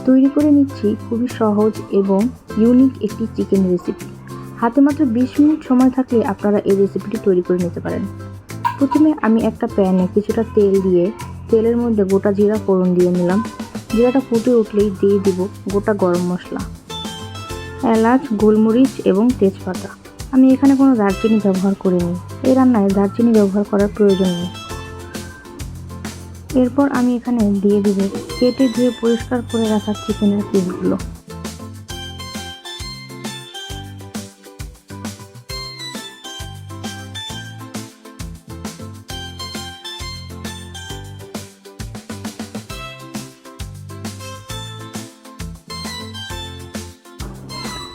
তৈরি করে নিচ্ছি খুবই সহজ এবং ইউনিক একটি চিকেন রেসিপি। হাতে মাত্র 20 মিনিট সময় থাকলে আপনারা এই রেসিপিটি তৈরি করে নিতে পারেন। প্রথমে আমি একটা প্যানে কিছুটা তেল দিয়ে তেলের মধ্যে গোটা জিরা ফোড়ন দিয়ে নিলাম। জিরাটা ফুটে উঠলেই দিয়ে দিব গোটা গরম মশলা, এলাচ, গোলমরিচ এবং তেজপাতা। আমি এখানে কোনো দারচিনি ব্যবহার করিনি, এই রান্নায় দারচিনি ব্যবহার করার প্রয়োজন নেই। এরপর আমি এখানে দিয়ে দিব কেটে ধুয়ে পরিষ্কার করে রাখা চিকেনের পিসগুলো।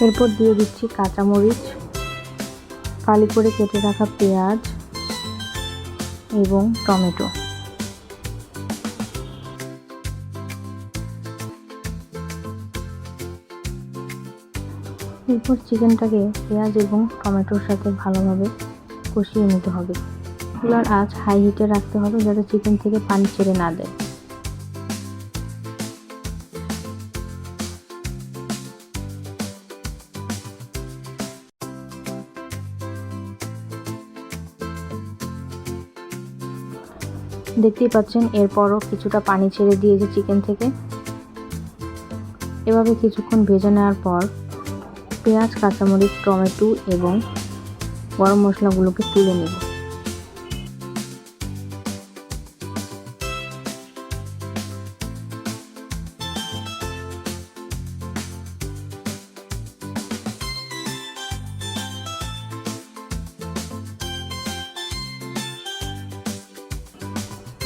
এরপর দিয়ে দিচ্ছি কাঁচামরিচ, ফালি করে কেটে রাখা পেঁয়াজ এবং টমেটো। এরপর চিকেনটাকে পেঁয়াজ এবং টমেটোর সাথে ভালোভাবে কষিয়ে নিতে হবে। চুলার আঁচ হাই হিটে রাখতে হবে যাতে চিকেন থেকে পানি ছেড়ে না দেয়। দেখতেই পাচ্ছেন এরপরও কিছুটা পানি ছেড়ে দিয়েছে চিকেন থেকে। এভাবে কিছুক্ষণ ভেজে নেওয়ার পর পেঁয়াজ, কাঁচামরিচ, টমেটো এবং গরম মশলাগুলোকে তুলে নেব।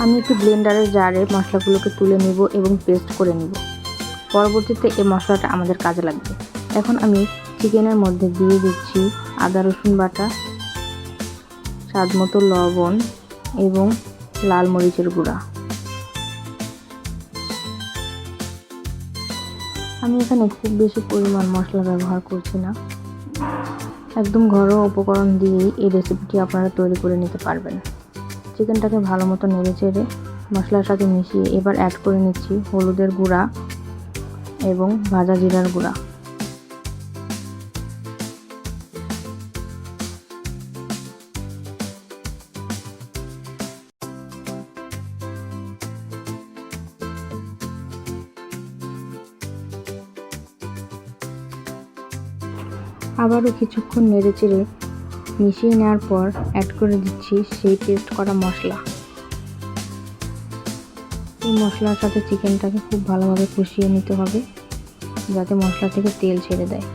আমি একটি ব্লেন্ডারের জারে মশলাগুলোকে তুলে নিব এবং পেস্ট করে নিব। পরবর্তীতে এই মশলাটা আমাদের কাজে লাগবে। এখন আমি চিকেনের মধ্যে দিয়ে দিচ্ছি আদা রসুন বাটা, স্বাদমতো লবণ এবং লাল মরিচের গুঁড়া। আমি এখানে খুব বেশি পরিমাণ মশলা ব্যবহার করছি না, একদম ঘরোয়া উপকরণ দিয়েই এই রেসিপিটি আপনারা তৈরি করে নিতে পারবেন। চিকেনটাকে ভালো মতো নেড়ে চেড়ে মশলার সাথে মিশিয়ে এবার অ্যাড করে নিচ্ছি হলুদের গুঁড়া এবং ভাজা জিরার গুঁড়া। আবারও কিছুক্ষণ নেড়ে চেড়ে মিশিয়ে নেওয়ার পর অ্যাড করে দিচ্ছি সেই পেস্ট করা মশলা। এই মশলার সাথে চিকেনটাকে খুব ভালোভাবে কষিয়ে নিতে হবে যাতে মশলা থেকে তেল ছেড়ে দেয়।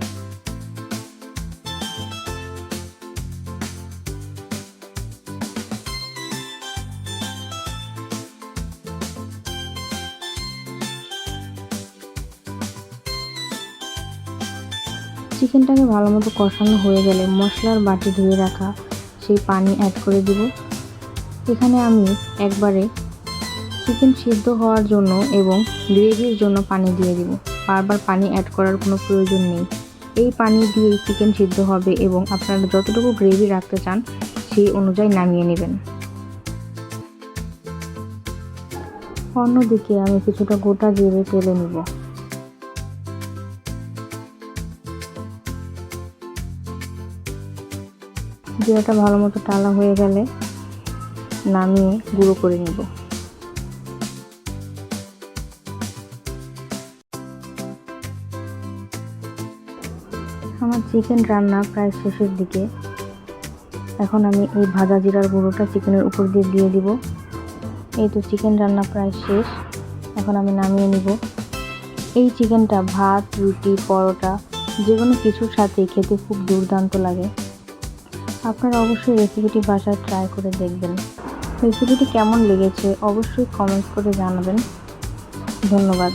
চিকেনটাকে ভালো মতো কষানো হয়ে গেলে মশলার বাটি ধুয়ে রাখা সেই পানি অ্যাড করে দিব। এখানে আমি একবারে চিকেন সিদ্ধ হওয়ার জন্য এবং গ্রেভির জন্য পানি দিয়ে দিব, বারবার পানি অ্যাড করার কোনো প্রয়োজন নেই। এই পানি দিয়েই চিকেন সিদ্ধ হবে এবং আপনারা যতটুকু গ্রেভি রাখতে চান সেই অনুযায়ী নামিয়ে নেবেন। অন্যদিকে আমি কিছুটা গোটা জিরে তেলে নিব। জিরাটা ভালো মতো টালা হয়ে গেলে নামিয়ে গুঁড়ো করে নিব। আমার চিকেন রান্না প্রায় শেষের দিকে। এখন আমি এই ভাজা জিরার গুঁড়োটা চিকেনের উপর দিয়ে দিব। এই তো চিকেন রান্না প্রায় শেষ, এখন আমি নামিয়ে নিব। এই চিকেনটা ভাত, রুটি, পরোটা যে কোনো কিছুর সাথে খেতে খুব দুর্দান্ত লাগে। আপনারা অবশ্যই রেসিপিটি বাসায় ট্রাই করে দেখবেন। রেসিপিটি কেমন লেগেছে অবশ্যই কমেন্টস করে জানাবেন। ধন্যবাদ।